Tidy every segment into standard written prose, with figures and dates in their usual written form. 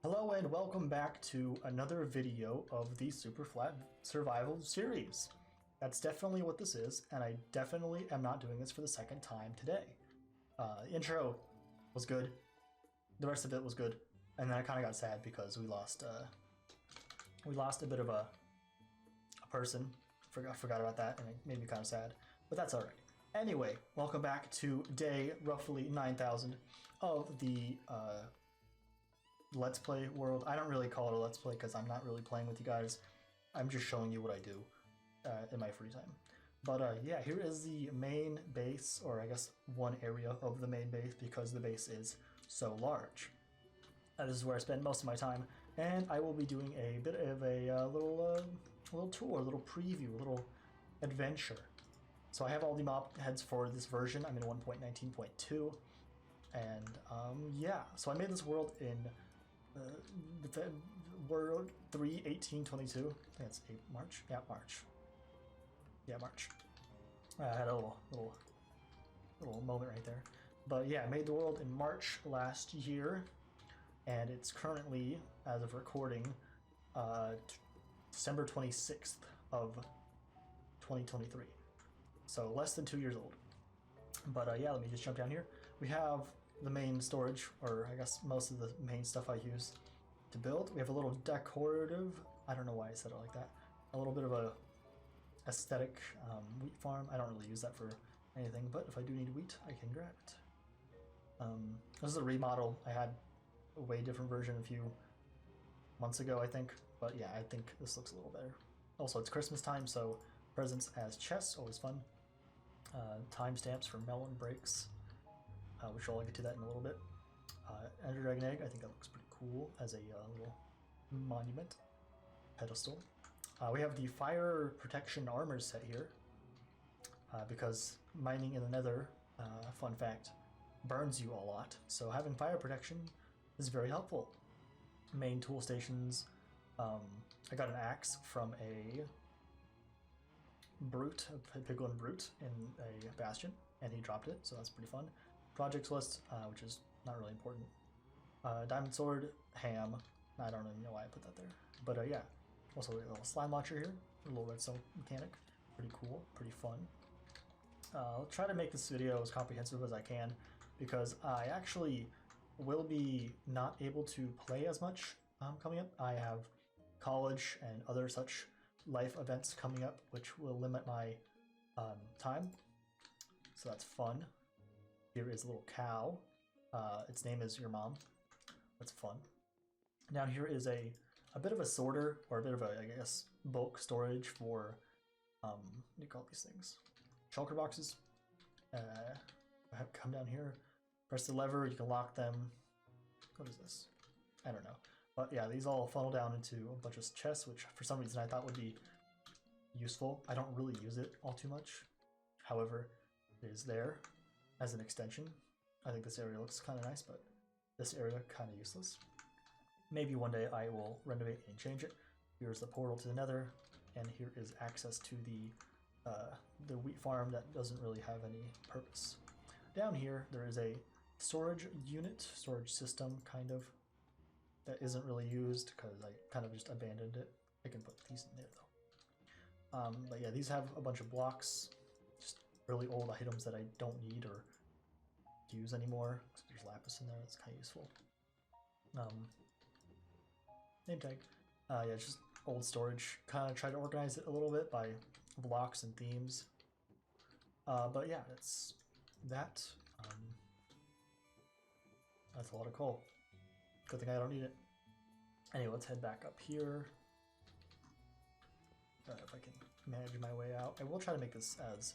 Hello and welcome back to another video of the Super Flat Survival series. That's definitely what this is, and I definitely am not doing this for the second time today. Intro was good, the rest of it was good, and then I kind of got sad because we lost a bit of a person. Forgot about that, and it made me kind of sad, but that's alright. Anyway, welcome back to day roughly 9,000 of the Let's Play world. I don't really call it a Let's Play because I'm not really playing with you guys. I'm just showing you what I do in my free time. But yeah, here is the main base, or I guess one area of the main base because the base is so large. This is where I spend most of my time, and I will be doing a bit of a little tour, a little preview, a little adventure. So I have all the mob heads for this version. I'm in 1.19.2, and yeah, so I made this world in World 3/18/22. I think it's March. Yeah, March. Yeah, March. I had a little moment right there, but yeah, I made the world in March last year, and it's currently, as of recording, December 26th of 2023. So less than 2 years old. But yeah, let me just jump down here. We have the main storage, or I guess most of the main stuff I use to build. We have a little decorative, I don't know why I said it like that, a little bit of a aesthetic wheat farm. I don't really use that for anything, but if I do need wheat, I can grab it. This is a remodel. I had a way different version a few months ago, I think, but yeah, I think this looks a little better. Also, it's Christmas time, so presents as chests, always fun. Timestamps for melon breaks, which I'll get to that in a little bit. Ender Dragon Egg, I think that looks pretty cool as a little monument pedestal. We have the fire protection armor set here, because mining in the nether, fun fact, burns you a lot, so having fire protection is very helpful. Main tool stations, I got an axe from a brute, a piglin brute in a bastion, and he dropped it, so that's pretty fun. Projects list, which is not really important. Diamond sword, ham. I don't even know why I put that there, but yeah. Also a little slime launcher here, a little redstone mechanic. Pretty cool, pretty fun. I'll try to make this video as comprehensive as I can because I actually will be not able to play as much coming up. I have college and other such life events coming up, which will limit my time. So that's fun. Here is a little cow. Its name is Your Mom. That's fun. Down here is a bit of a sorter, or a bit of a, I guess, bulk storage for, what do you call these things? Shulker boxes. Come down here, press the lever, you can lock them. What is this? I don't know. But yeah, these all funnel down into a bunch of chests, which for some reason I thought would be useful. I don't really use it all too much. However, it is there as an extension. I think this area looks kind of nice, but this area kind of useless. Maybe one day I will renovate and change it. Here's the portal to the nether, and here is access to the wheat farm that doesn't really have any purpose. Down here, there is a storage unit, storage system, kind of, that isn't really used because I kind of just abandoned it. I can put these in there though. But yeah, these have a bunch of blocks, just really old items that I don't need or use anymore. There's lapis in there, that's kind of useful. Name tag. Yeah, just old storage. Kind of try to organize it a little bit by blocks and themes. But yeah, that's that. That's a lot of coal. Good thing I don't need it. Anyway, let's head back up here. If I can manage my way out. I will try to make this as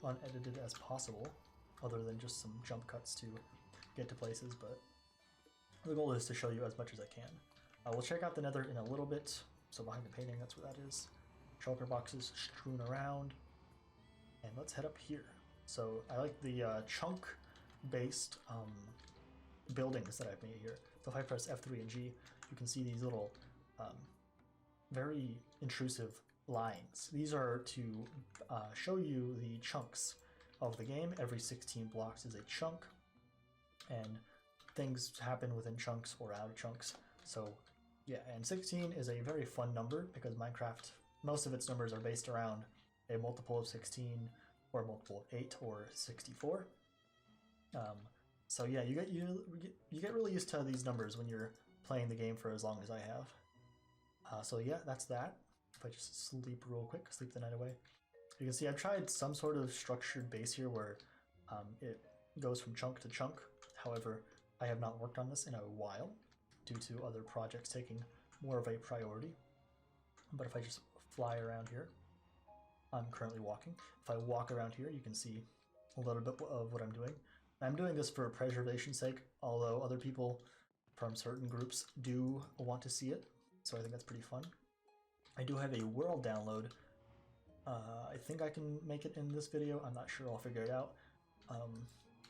unedited as possible, other than just some jump cuts to get to places, but the goal is to show you as much as I can. We'll check out the nether in a little bit. So behind the painting, that's where that is. Shulker boxes strewn around. And let's head up here. So I like the chunk-based buildings that I've made here. So if I press F3 and G, you can see these little very intrusive lines. These are to show you the chunks of the game. Every 16 blocks is a chunk. And things happen within chunks or out of chunks. So yeah, and 16 is a very fun number because Minecraft, most of its numbers are based around a multiple of 16 or a multiple of 8 or 64. So yeah, you get really used to these numbers when you're playing the game for as long as I have. So yeah, that's that. If I just sleep real quick, sleep the night away. You can see I've tried some sort of structured base here where it goes from chunk to chunk. However, I have not worked on this in a while due to other projects taking more of a priority. But if I just fly around here, I'm currently walking. If I walk around here, you can see a little bit of what I'm doing. I'm doing this for preservation's sake, although other people from certain groups do want to see it, so I think that's pretty fun. I do have a world download. I think I can make it in this video. I'm not sure. I'll figure it out.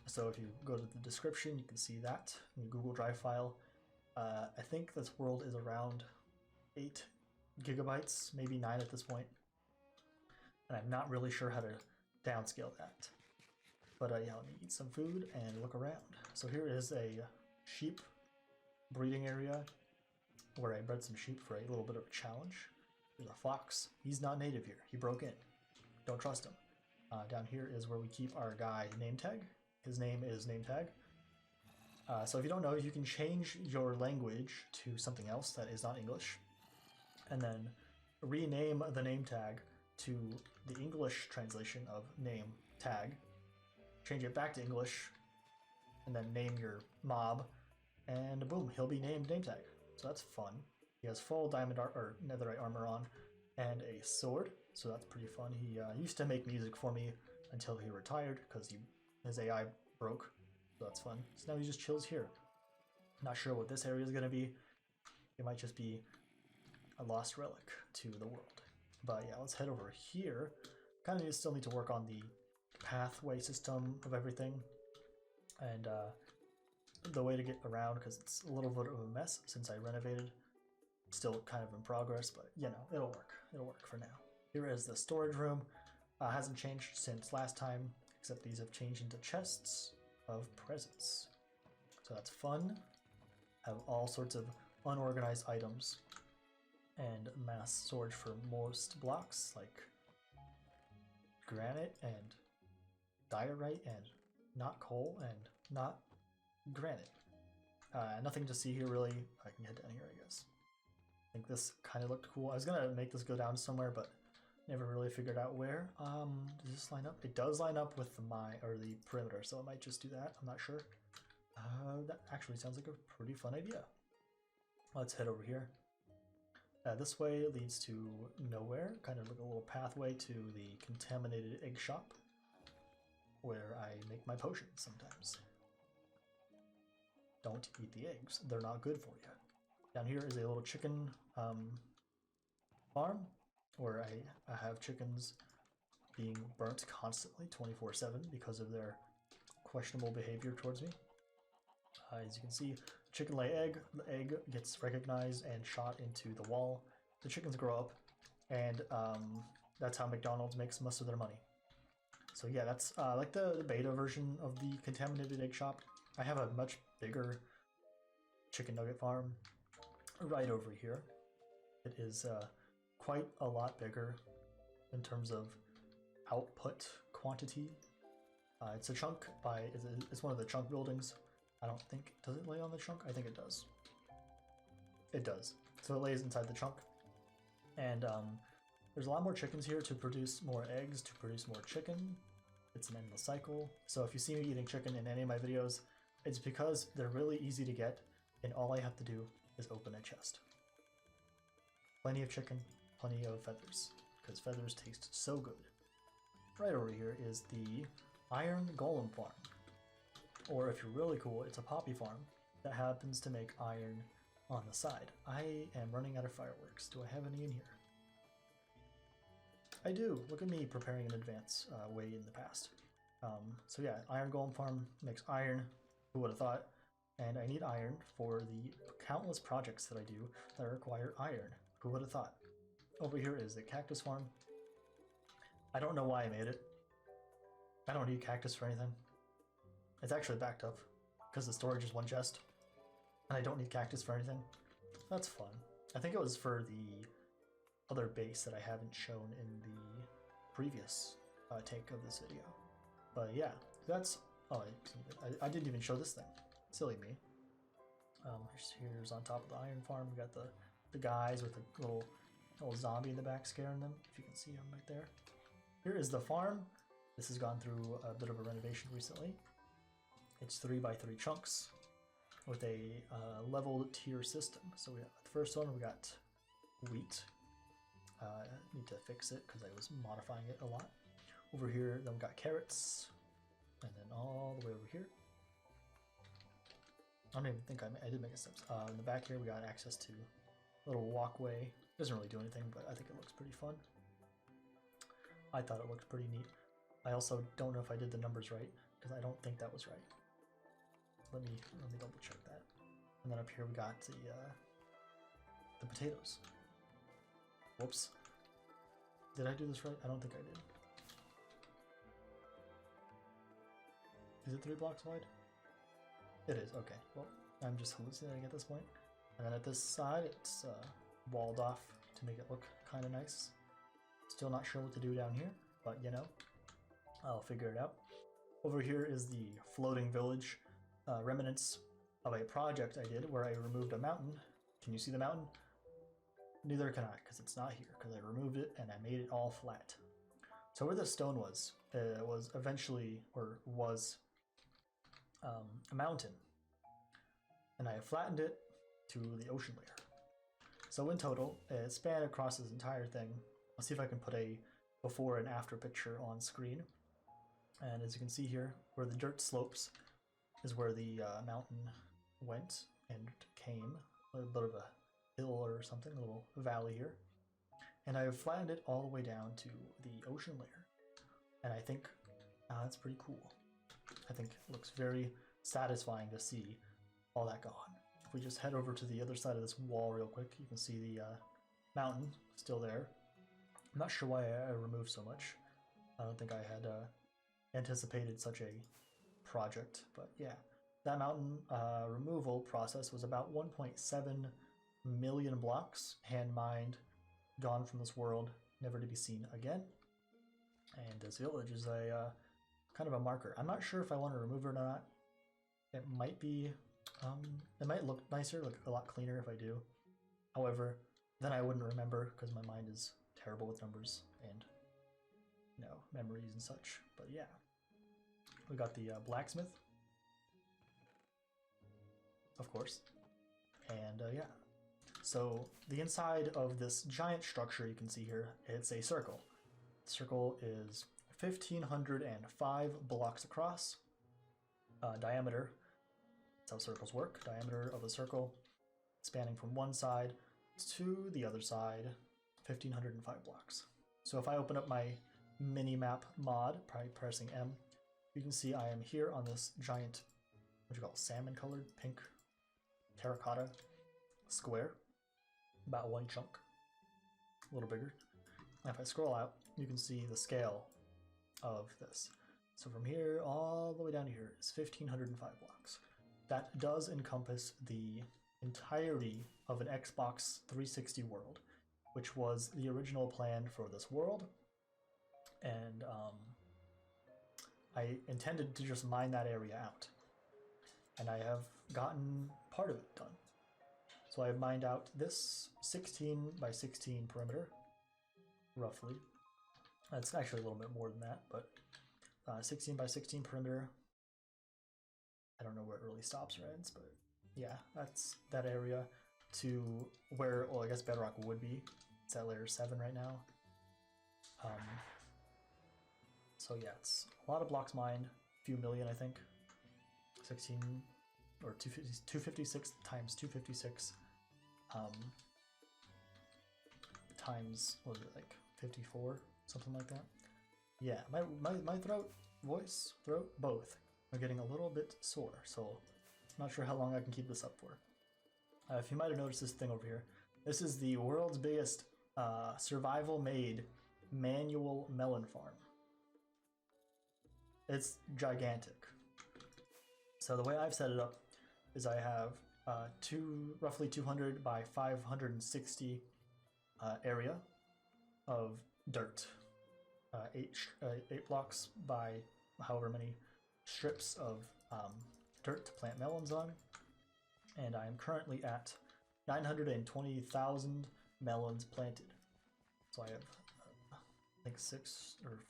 So if you go to the description, you can see that in the Google Drive file. I think this world is around 8 gigabytes, maybe 9 at this point. And I'm not really sure how to downscale that. But yeah, let me eat some food and look around. So here is a sheep breeding area where I bred some sheep for a little bit of a challenge. There's a fox. He's not native here. He broke in. Don't trust him. Down here is where we keep our guy name tag. His name is name tag. So if you don't know, you can change your language to something else that is not English, and then rename the name tag to the English translation of name tag. Change it back to English, and then name your mob, and boom, he'll be named name tag. So that's fun. He has full diamond or netherite armor on, and a sword. So that's pretty fun. He used to make music for me until he retired because his AI broke. So that's fun. So now he just chills here. Not sure what this area is gonna be. It might just be a lost relic to the world. But yeah, let's head over here. Kind of still need to work on the pathway system of everything and the way to get around, because it's a little bit of a mess since I renovated. Still kind of in progress, but you know, it'll work for now. Here is the storage room. Hasn't changed since last time, except these have changed into chests of presents, so that's fun. Have all sorts of unorganized items and mass storage for most blocks like granite and diorite and not coal and not granite. Nothing to see here really. I can head down here, I guess. I think this kind of looked cool. I was gonna make this go down somewhere, but never really figured out where. Does this line up? It does line up with the perimeter, so I might just do that. I'm not sure. That actually sounds like a pretty fun idea. Let's head over here. This way leads to nowhere, kind of like a little pathway to the contaminated egg shop, where I make my potions sometimes. Don't eat the eggs, they're not good for you. Down here is a little chicken farm, where I have chickens being burnt constantly 24/7 because of their questionable behavior towards me. As you can see, chicken lay egg, the egg gets recognized and shot into the wall. The chickens grow up, and that's how McDonald's makes most of their money. So yeah, that's like the beta version of the contaminated egg shop. I have a much bigger chicken nugget farm right over here. It is quite a lot bigger in terms of output quantity. It's a chunk it's one of the chunk buildings. I don't think, does it lay on the chunk? I think it does. It does. So it lays inside the chunk. And there's a lot more chickens here to produce more eggs, to produce more chicken. It's an endless cycle. So if you see me eating chicken in any of my videos, it's because they're really easy to get, and all I have to do is open a chest. Plenty of chicken, plenty of feathers, because feathers taste so good. Right over here is the Iron Golem Farm. Or if you're really cool, it's a poppy farm that happens to make iron on the side. I am running out of fireworks. Do I have any in here? I do. Look at me preparing in advance, way in the past. So yeah, Iron Golem Farm makes iron. Who would have thought? And I need iron for the countless projects that I do that require iron. Who would have thought? Over here is the cactus farm. I don't know why I made it. I don't need cactus for anything. It's actually backed up. because the storage is one chest, and I don't need cactus for anything. That's fun. I think it was for the other base that I haven't shown in the previous take of this video. But yeah, that's... Oh, I didn't even show this thing. Silly me. Here's on top of the iron farm, we got the guys with the little zombie in the back scaring them, if you can see him right there. Here is the farm. This has gone through a bit of a renovation recently. It's 3x3 chunks with a leveled tier system. So we got the first one, we got wheat. I need to fix it because I was modifying it a lot. Over here, then we got carrots, and then all the way over here. I don't even think I did make a steps. In the back here, we got access to a little walkway. Doesn't really do anything, but I think it looks pretty fun. I thought it looked pretty neat. I also don't know if I did the numbers right, because I don't think that was right. Let me double check that. And then up here we got the potatoes. Whoops. Did I do this right? I don't think I did. Is it 3 blocks wide? It is, okay. Well, I'm just hallucinating at this point. And then at this side, it's walled off to make it look kind of nice. Still not sure what to do down here, but you know, I'll figure it out. Over here is the floating village, remnants of a project I did where I removed a mountain. Can you see the mountain? Neither can I, because it's not here, because I removed it and I made it all flat. So where this stone was, it was eventually, or was, a mountain. And I flattened it to the ocean layer. So in total, it spanned across this entire thing. I'll see if I can put a before and after picture on screen. And as you can see here, where the dirt slopes is where the mountain went and came. A bit of a hill or something, a little valley here. And I've flattened it all the way down to the ocean layer. And I think that's pretty cool. I think it looks very satisfying to see all that gone. If we just head over to the other side of this wall real quick, you can see the mountain still there. I'm not sure why I removed so much. I don't think I had anticipated such a project, but yeah. That mountain removal process was about 1.7 million blocks, hand mined, gone from this world, never to be seen again. And this village is a kind of a marker. I'm not sure if I want to remove it or not. It might be, it might look nicer, look a lot cleaner if I do. However, then I wouldn't remember because my mind is terrible with numbers and, you know, memories and such. But yeah, we got the blacksmith, of course, and yeah. So the inside of this giant structure you can see here, it's a circle. The circle is 1,505 blocks across. Diameter, that's how circles work. Diameter of a circle spanning from one side to the other side, 1,505 blocks. So if I open up my mini-map mod by pressing M, you can see I am here on this giant, what you call it, salmon-colored, pink, terracotta square. About one chunk, a little bigger. And if I scroll out, you can see the scale of this. So from here all the way down to here is 1,505 blocks. That does encompass the entirety of an Xbox 360 world, which was the original plan for this world. And I intended to just mine that area out. And I have gotten part of it done. So I have mined out this 16 by 16 perimeter, roughly. It's actually a little bit more than that, but 16 by 16 perimeter. I don't know where it really stops or ends, but yeah, that's that area to where, well, I guess bedrock would be. It's at layer 7 right now. So yeah, it's a lot of blocks mined, a few million, I think. 16 or 256 times 256 times, what was it, like 54, something like that. Yeah, my throat, both are getting a little bit sore, so I'm not sure how long I can keep this up for. If you might have noticed this thing over here, this is the world's biggest survival-made manual melon farm. It's gigantic. So the way I've set it up is I have roughly 200 by 560 area of dirt, eight blocks by however many strips of dirt to plant melons on, and I am currently at 920,000 melons planted. So I have I think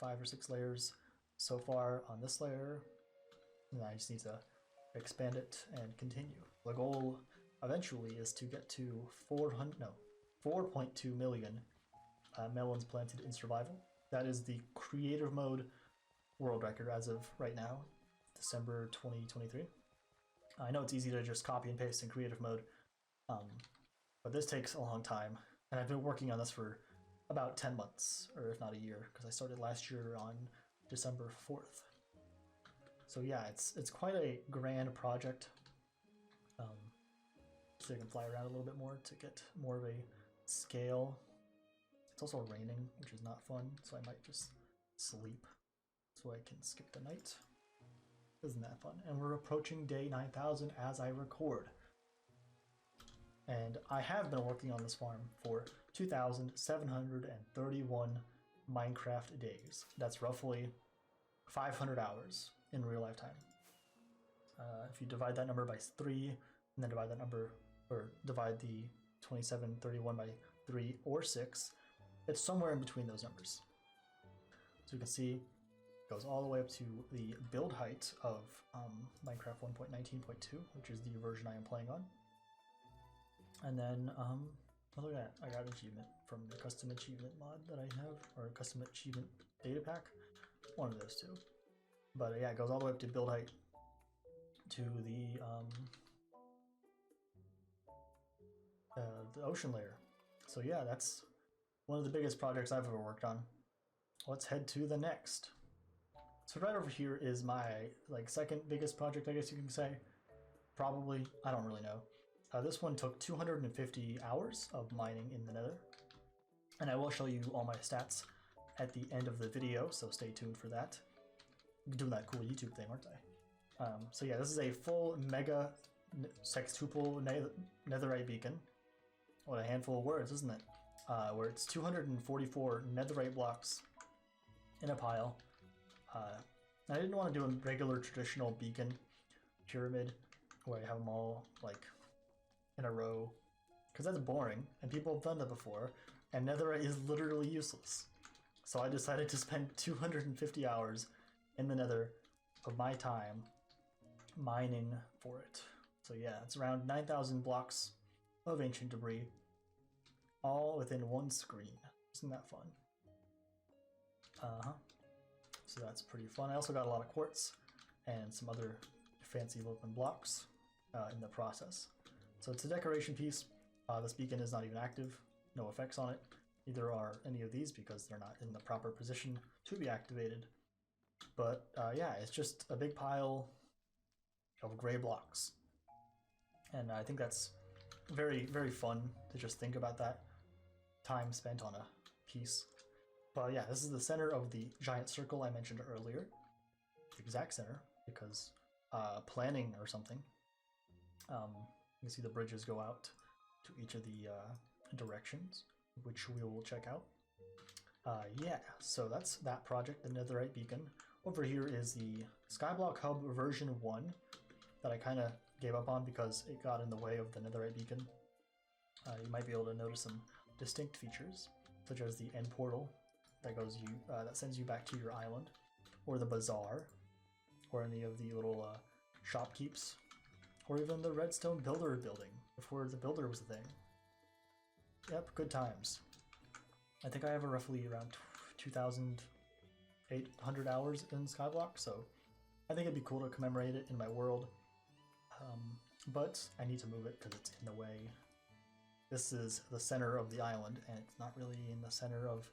5 or 6 layers so far on this layer, and I just need to expand it and continue. The goal eventually is to get to 4.2 million melons planted in survival. That is the creative mode world record as of right now, December 2023. I know it's easy to just copy and paste in creative mode, but this takes a long time, and I've been working on this for about 10 months, or if not a year, because I started last year on December 4th. So yeah, it's quite a grand project. So you can fly around a little bit more to get more of a scale. It's also raining, which is not fun, so I might just sleep so I can skip the night. Isn't that fun? And we're approaching day 9,000 as I record. And I have been working on this farm for 2,731 Minecraft days. That's roughly 500 hours in real life time. If you divide that number by 3, and then divide that number, or divide the 2731 by 3 or 6, it's somewhere in between those numbers. So you can see it goes all the way up to the build height of Minecraft 1.19.2, which is the version I am playing on. And then, look at that, I got an achievement from the custom achievement mod that I have, or custom achievement data pack, one of those two. But yeah, it goes all the way up to build height to the ocean layer. So yeah, that's one of the biggest projects I've ever worked on. Let's head to the next. So right over here is my second biggest project, I guess you can say. Probably, I don't really know. This one took 250 hours of mining in the Nether, and I will show you all my stats at the end of the video, so stay tuned for that. I'm doing that cool YouTube thing, aren't I? So yeah, this is a full mega sextuple netherite beacon. What a handful of words, isn't it? Where it's 244 netherite blocks in a pile. I didn't want to do a regular traditional beacon pyramid where I have them all in a row, because that's boring, and people have done that before, and netherite is literally useless. So I decided to spend 250 hours in the nether of my time mining for it. So yeah, it's around 9,000 blocks of ancient debris, all within one screen. Isn't that fun? So that's pretty fun. I also got a lot of quartz and some other fancy looking blocks in the process. So it's a decoration piece. This beacon is not even active, no effects on it. Neither are any of these because they're not in the proper position to be activated. But yeah, it's just a big pile of gray blocks. And I think that's very, very fun to just think about that time spent on a piece. But yeah, this is the center of the giant circle I mentioned earlier. The exact center, because planning or something. You can see the bridges go out to each of the directions, which we will check out. Yeah, so that's that project, the Netherite Beacon. Over here is the Skyblock Hub version 1 that I kind of gave up on because it got in the way of the Netherite Beacon. You might be able to notice some distinct features, such as the end portal that that sends you back to your island, or the bazaar, or any of the little shopkeeps, or even the redstone builder building, before the builder was a thing. Yep, good times. I think I have roughly around 2,800 hours in Skyblock, so I think it'd be cool to commemorate it in my world. But I need to move it because it's in the way. This is the center of the island, and it's not really in the center of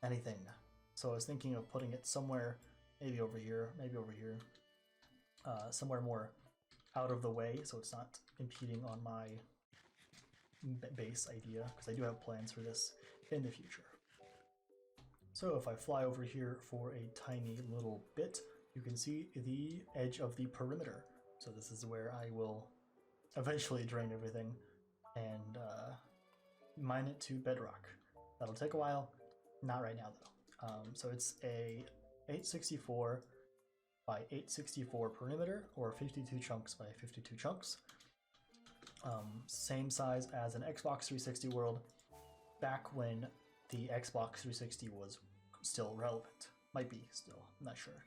anything. So I was thinking of putting it somewhere, maybe over here, somewhere more out of the way, so it's not impeding on my base idea, because I do have plans for this in the future. So if I fly over here for a tiny little bit, you can see the edge of the perimeter. So this is where I will eventually drain everything and mine it to bedrock. That'll take a while, not right now though. So it's a 864 by 864 perimeter, or 52 chunks by 52 chunks. Same size as an Xbox 360 world, back when the Xbox 360 was still relevant. Might be still, I'm not sure.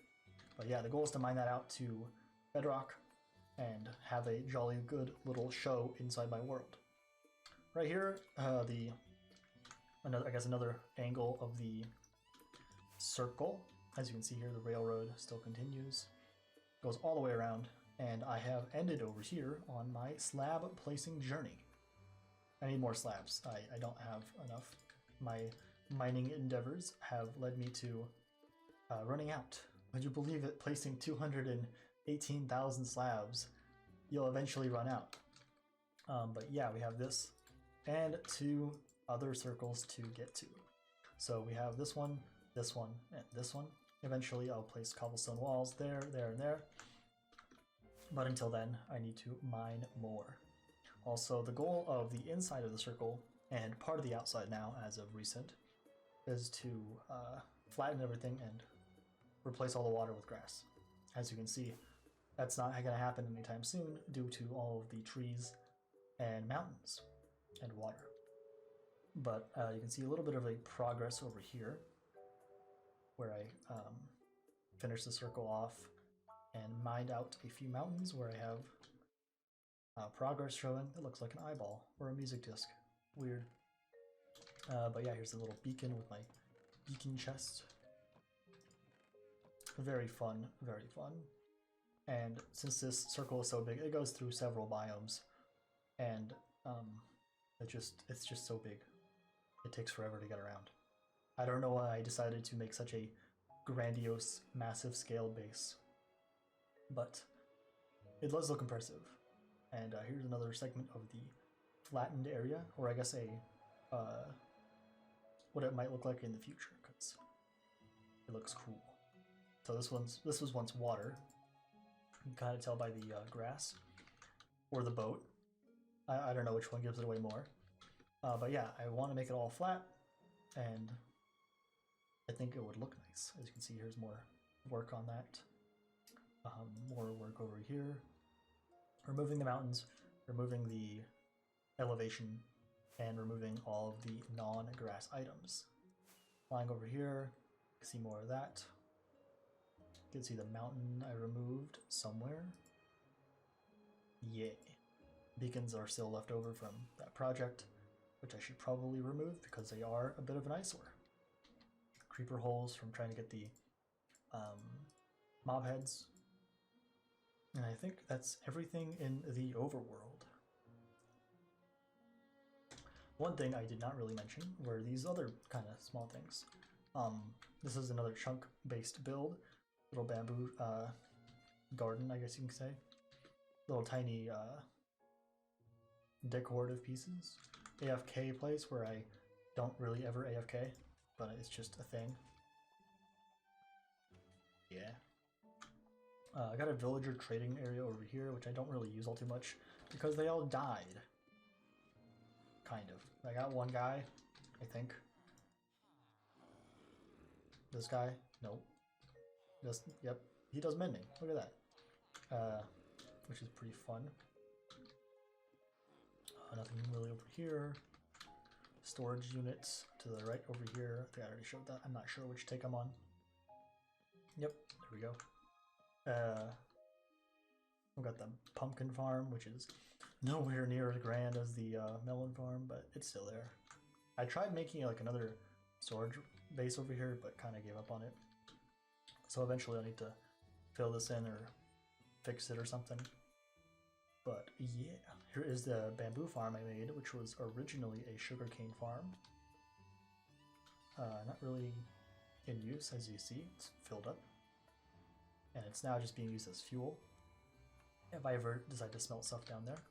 But yeah, the goal is to mine that out to bedrock and have a jolly good little show inside my world. Right here, another angle of the circle. As you can see here, the railroad still continues, goes all the way around, and I have ended over here on my slab placing journey. I need more slabs. I don't have enough. My mining endeavors have led me to running out. Would you believe it? Placing 218,000 slabs, you'll eventually run out. But yeah, we have this and 2 other circles to get to. So we have this one, and this one. Eventually I'll place cobblestone walls there, and there. But until then, I need to mine more. Also, the goal of the inside of the circle, and part of the outside now as of recent, is to flatten everything and replace all the water with grass. As you can see, that's not going to happen anytime soon due to all of the trees and mountains and water. But you can see a little bit of a progress over here, where I finished the circle off and mined out a few mountains where I have progress showing. It looks like an eyeball or a music disc. Weird. But yeah, here's a little beacon with my beacon chest. Very fun, very fun. And since this circle is so big, it goes through several biomes, and it's just so big. It takes forever to get around. I don't know why I decided to make such a grandiose, massive scale base, but it does look impressive. And here's another segment of the flattened area, or I guess what it might look like in the future, because it looks cool. So this was once water. You can kind of tell by the grass or the boat. I don't know which one gives it away more. But yeah, I want to make it all flat, and I think it would look nice. As you can see, here's more work on that. More work over here. Removing the mountains, removing the elevation, and removing all of the non-grass items. Flying over here, you can see more of that. You can see the mountain I removed somewhere. Yay. Beacons are still left over from that project, which I should probably remove because they are a bit of an eyesore. Creeper holes from trying to get the mob heads. And I think that's everything in the overworld. One thing I did not really mention were these other kind of small things. This is another chunk-based build. Little bamboo garden, I guess you can say. Little tiny decorative pieces. AFK place where I don't really ever AFK, but it's just a thing. Yeah. I got a villager trading area over here, which I don't really use all too much because they all died. Kind of. I got one guy, I think. This guy? Nope. Yep. He does mending. Look at that. Which is pretty fun. Nothing really over here. Storage units to the right over here. I think I already showed that. I'm not sure which take I'm on. Yep, there we go. We've got the pumpkin farm, which is nowhere near as grand as the melon farm, but it's still there. I tried making like another storage base over here, but kind of gave up on it. So eventually I'll need to fill this in or fix it or something. But yeah, here is the bamboo farm I made, which was originally a sugarcane farm. Not really in use, as you see. It's filled up. And it's now just being used as fuel, if I ever decide to smelt stuff down there.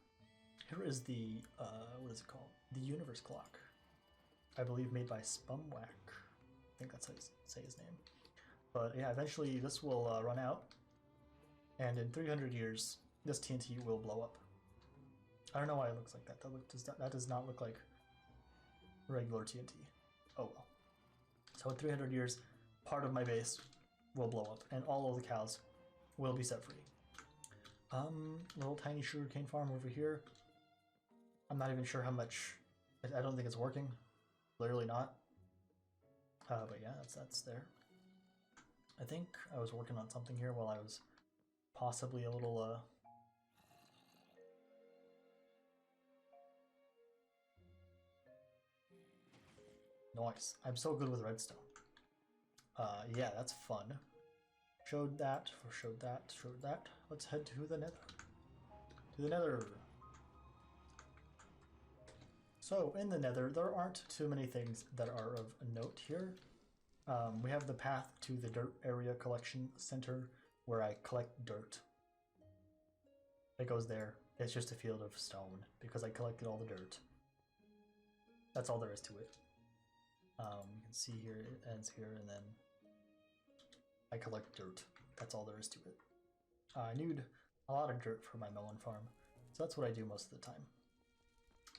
Here is the, what is it called? The universe clock. I believe made by Spumwack. I think that's how you say his name. But yeah, eventually this will run out. And in 300 years, this TNT will blow up. I don't know why it looks like that. That does not look like regular TNT. Oh well. So in 300 years, part of my base will blow up, and all of the cows will be set free. Little tiny sugarcane farm over here. I'm not even sure how much. I don't think it's working. Clearly not. But yeah, that's there. I think I was working on something here while I was possibly a little Nice. I'm so good with redstone. Yeah, that's fun. Showed that, showed that, showed that. Let's head to the nether. To the nether. So, in the nether, there aren't too many things that are of note here. We have the path to the dirt area collection center where I collect dirt. It goes there. It's just a field of stone because I collected all the dirt. That's all there is to it. You can see here it ends here, and then I collect dirt. That's all there is to it. I need a lot of dirt for my melon farm, so that's what I do most of the time.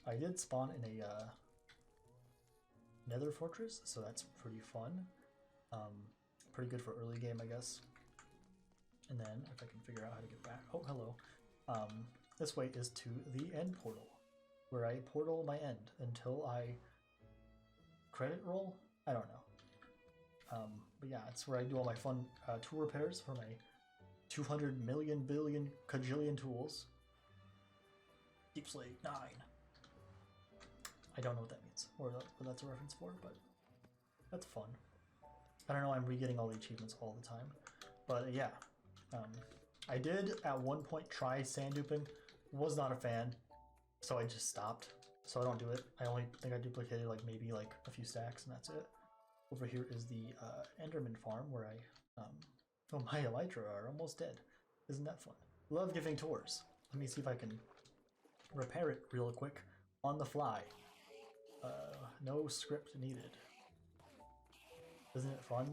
I did spawn in a nether fortress, so that's pretty fun. Pretty good for early game, I guess. And then, if I can figure out how to get back. Oh, hello. This way is to the end portal, where I portal my end until I credit roll? I don't know. But yeah, it's where I do all my fun tool repairs for my 200 million billion kajillion tools. Deep Slate 9. I don't know what that means, or what that's a reference for, but that's fun. I don't know, I'm re-getting all the achievements all the time. But yeah, I did at one point try sand duping, was not a fan, so I just stopped. So I don't do it. I only think I duplicated like maybe like a few stacks, and that's it. Over here is the Enderman farm where I, oh, my elytra are almost dead. Isn't that fun? Love giving tours. Let me see if I can repair it real quick on the fly. No script needed. Isn't it fun?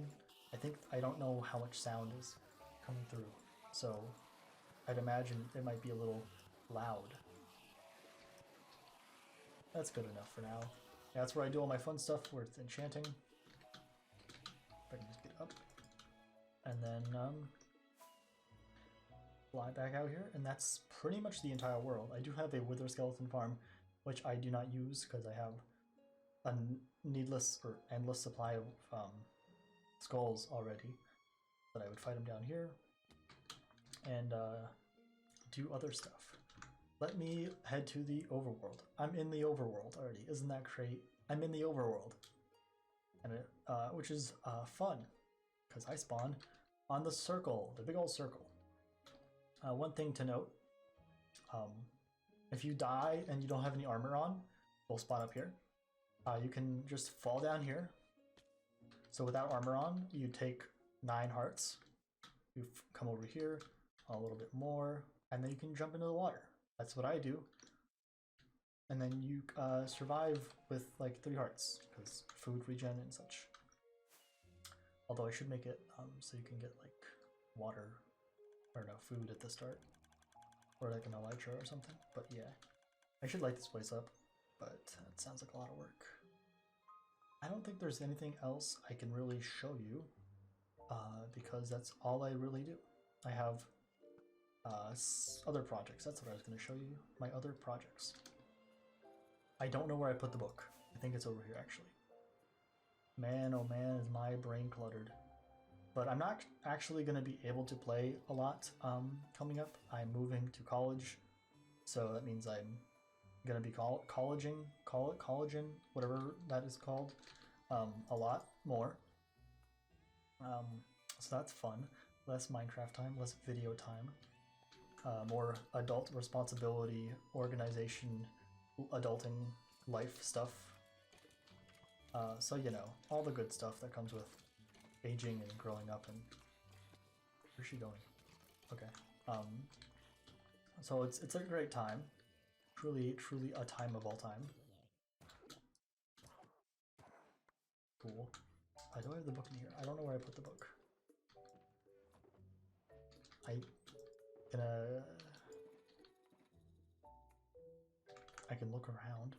I don't know how much sound is coming through, so I'd imagine it might be a little loud. That's good enough for now. Yeah, that's where I do all my fun stuff where it's enchanting. If I can just get up. And then fly back out here, and that's pretty much the entire world. I do have a wither skeleton farm, which I do not use because I have a needless or endless supply of skulls already. But I would fight them down here and do other stuff. Let me head to the overworld. I'm in the overworld already. Isn't that great? I'm in the overworld, and which is fun because I spawn on the circle, the big old circle. One thing to note: if you die and you don't have any armor on, we'll spawn up here. You can just fall down here. So without armor on, you take 9 hearts. You come over here a little bit more, and then you can jump into the water. That's what I do. And then you survive with like 3 hearts, because food regen and such. Although I should make it so you can get like water, or no, food at the start. Or like an elytra or something. But yeah, I should light this place up, but it sounds like a lot of work. I don't think there's anything else I can really show you, because that's all I really do. I have other projects. That's what I was going to show you. My other projects. I don't know where I put the book. I think it's over here, actually. Man, oh man, is my brain cluttered. But I'm not actually going to be able to play a lot coming up. I'm moving to college, so that means I'm going to be colleging, whatever that is called, a lot more. So that's fun. Less Minecraft time, less video time. More adult responsibility, organization, adulting, life stuff. So, you know, all the good stuff that comes with aging and growing up. And where's she going? Okay. So it's a great time. Truly a time of all time. Cool. Do I have the book in here? I don't know where I put the book. can look around.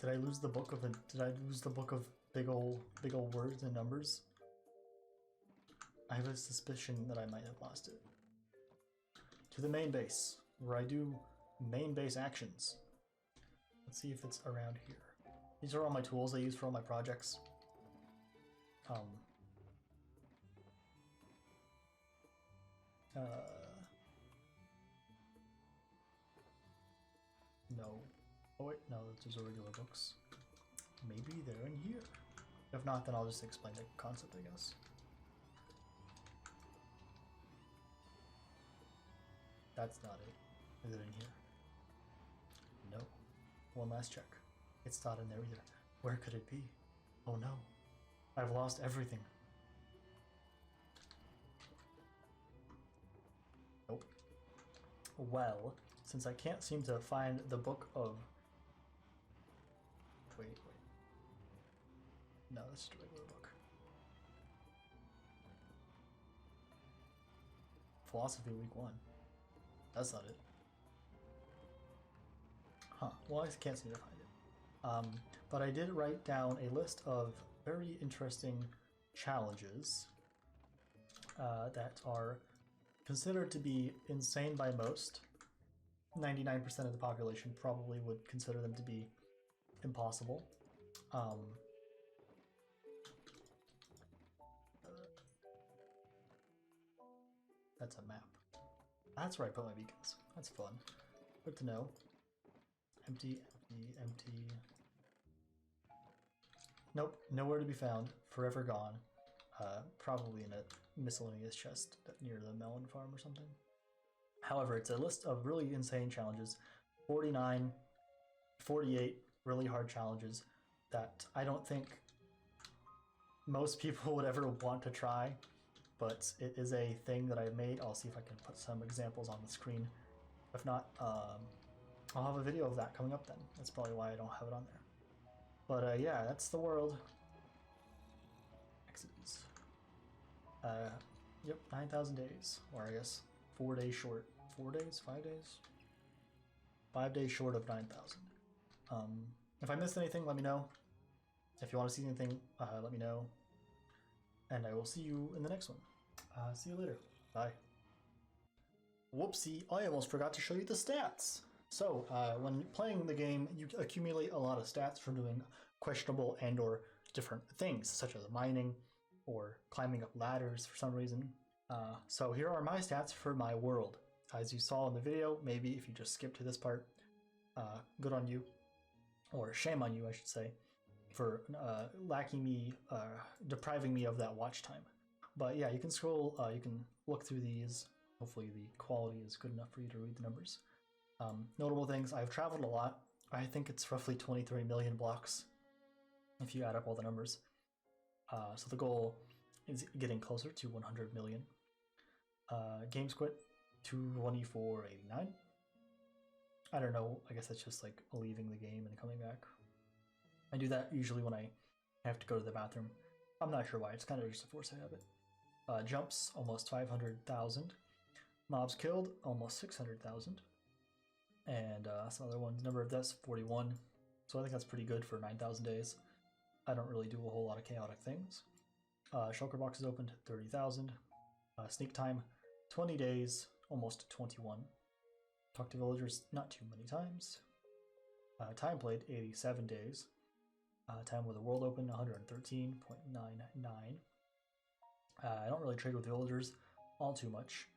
Did I lose the book of big ol' words and numbers? I have a suspicion that I might have lost it. To the main base, where I do main base actions. Let's see if it's around here. These are all my tools I use for all my projects. No. Oh wait, no, those are regular books. Maybe they're in here. If not, then I'll just explain the concept, I guess. That's not it. Is it in here? No. One last check. It's not in there either. Where could it be? Oh no. I've lost everything. Nope. Well, since I can't seem to find the book of... Wait. No, that's just a regular book. Philosophy Week 1. That's not it. Huh. Well, I can't seem to find it. But I did write down a list of very interesting challenges that are considered to be insane by most. 99% of the population probably would consider them to be impossible. That's a map. That's where I put my beacons. That's fun. Good to know. Empty. Nope, nowhere to be found. Forever gone. Probably in a miscellaneous chest near the melon farm or something. However, it's a list of really insane challenges. 49, 48 really hard challenges that I don't think most people would ever want to try, but it is a thing that I've made. I'll see if I can put some examples on the screen. If not, I'll have a video of that coming up then. That's probably why I don't have it on there. But yeah, that's the world. Exodus. Yep, 9,000 days, or I guess 4 days short. 4 days? 5 days? 5 days short of 9,000. If I missed anything, let me know. If you want to see anything, let me know. And I will see you in the next one. See you later. Bye. Whoopsie, I almost forgot to show you the stats. So, when playing the game, you accumulate a lot of stats from doing questionable and or different things, such as mining or climbing up ladders for some reason. So here are my stats for my world. As you saw in the video, maybe if you just skip to this part, good on you, or shame on you, I should say, for depriving me of that watch time. But yeah, you can scroll, you can look through these. Hopefully the quality is good enough for you to read the numbers. Notable things, I've traveled a lot. I think it's roughly 23 million blocks if you add up all the numbers. So the goal is getting closer to 100 million. Games quit, 224.89. I don't know, I guess that's just like leaving the game and coming back. I do that usually when I have to go to the bathroom. I'm not sure why, it's kind of just a force I have it. Jumps, almost 500,000. Mobs killed, almost 600,000. And some other ones, number of deaths, 41. So I think that's pretty good for 9,000 days. I don't really do a whole lot of chaotic things. Shulker boxes opened, 30,000. Sneak time, 20 days, almost 21. Talk to villagers, not too many times. Time played, 87 days. Time with the world open, 113.99. I don't really trade with villagers all too much.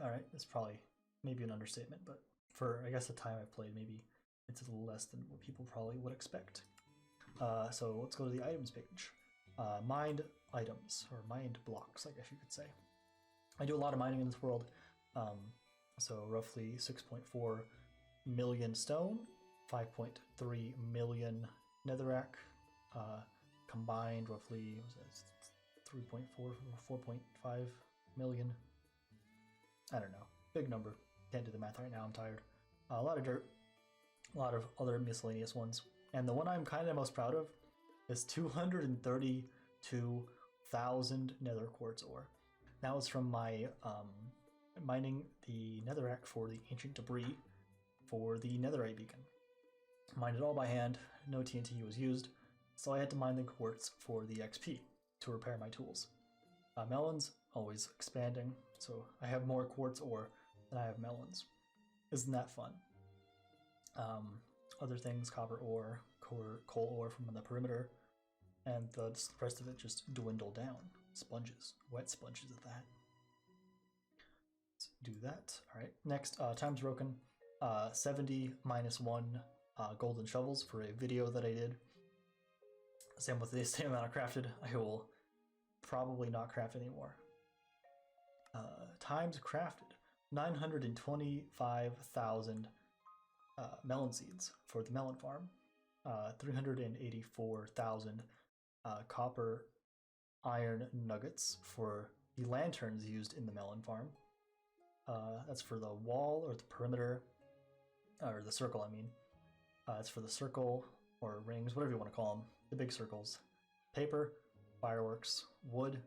Alright, that's probably maybe an understatement, but for, I guess, the time I've played, maybe it's a little less than what people probably would expect. So let's go to the items page. Mined items, or mined blocks, I guess you could say. I do a lot of mining in this world, so roughly 6.4 million stone, 5.3 million netherrack, combined roughly 3.4 or 4.5 million. I don't know, big number. Can't do the math right now, I'm tired. A lot of dirt, a lot of other miscellaneous ones. And the one I'm kind of most proud of is 232,000 nether quartz ore. That was from my mining the netherrack for the ancient debris for the netherite beacon. Mined it all by hand, no TNT was used, so I had to mine the quartz for the XP to repair my tools. Melons, always expanding, so I have more quartz ore than I have melons. Isn't that fun? Other things, copper ore, coal ore from the perimeter, and the rest of it just dwindled down. Sponges, wet sponges at that. Let's do that. All right, next, time's broken. 70 minus 1 golden shovels for a video that I did. Same with the same amount of crafted. I will probably not craft anymore. Times crafted 925,000 melon seeds for the melon farm, 384,000 copper iron nuggets for the lanterns used in the melon farm. That's for the wall or the perimeter, or the circle, I mean. It's for the circle or rings, whatever you want to call them, the big circles. Paper, fireworks, wood.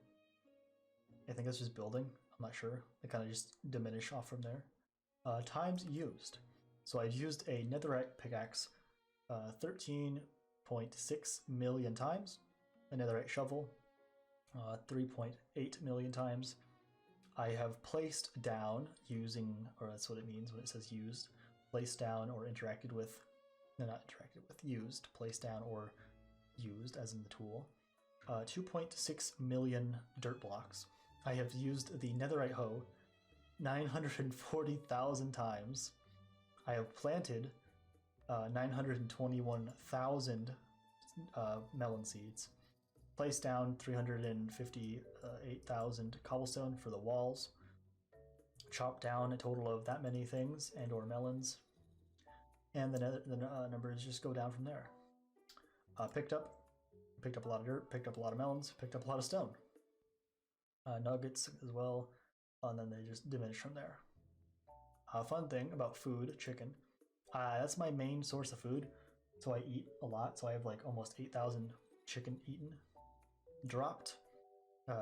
I think that's just building. I'm not sure. They kind of just diminish off from there. Times used. So I've used a netherite pickaxe 13.6 million times. A netherite shovel 3.8 million times. I have placed down using, or that's what it means when it says used, placed down or interacted with, no, not interacted with, used, placed down or used as in the tool, 2.6 million dirt blocks. I have used the netherite hoe 940,000 times. I have planted 921,000 melon seeds. Placed down 358,000 cobblestone for the walls. Chopped down a total of that many things and or melons. And the numbers just go down from there. Picked up a lot of dirt, picked up a lot of melons, picked up a lot of stone. Nuggets as well, and then they just diminish from there. Fun thing about food, chicken. That's my main source of food, so I eat a lot. So I have like almost 8,000 chicken eaten. Dropped.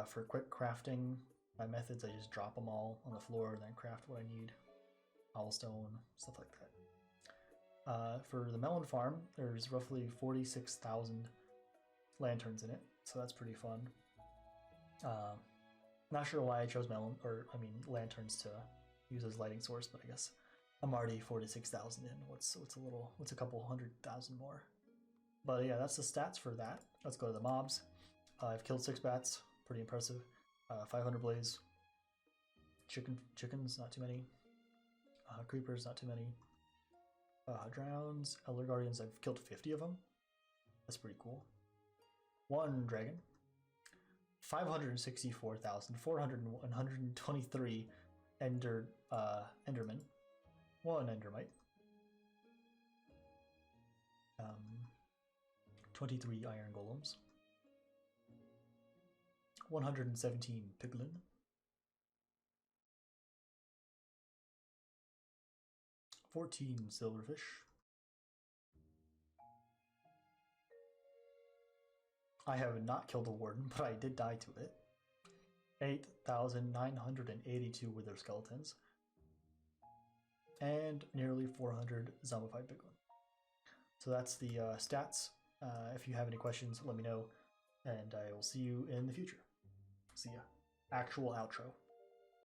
For quick crafting, my methods, I just drop them all on the floor and then craft what I need. Cobblestone, stuff like that. For the melon farm, there's roughly 46,000 lanterns in it, so that's pretty fun. Not sure why I chose lanterns to use as lighting source, but I guess I'm already 46,000 in. What's a couple 100,000 more? But yeah, that's the stats for that. Let's go to the mobs. I've killed 6 bats, pretty impressive. 500 blaze. Chickens, not too many. Creepers, not too many. Drowns, Elder Guardians, I've killed 50 of them. That's pretty cool. 1 dragon. 564,123 Enderman. 1 Endermite. 23 Iron Golems. 117 Piglin. 14 Silverfish. I have not killed a warden, but I did die to it. 8,982 Wither Skeletons. And nearly 400 Zombified Piglin. So that's the stats. If you have any questions, let me know, and I will see you in the future. See ya. Actual outro.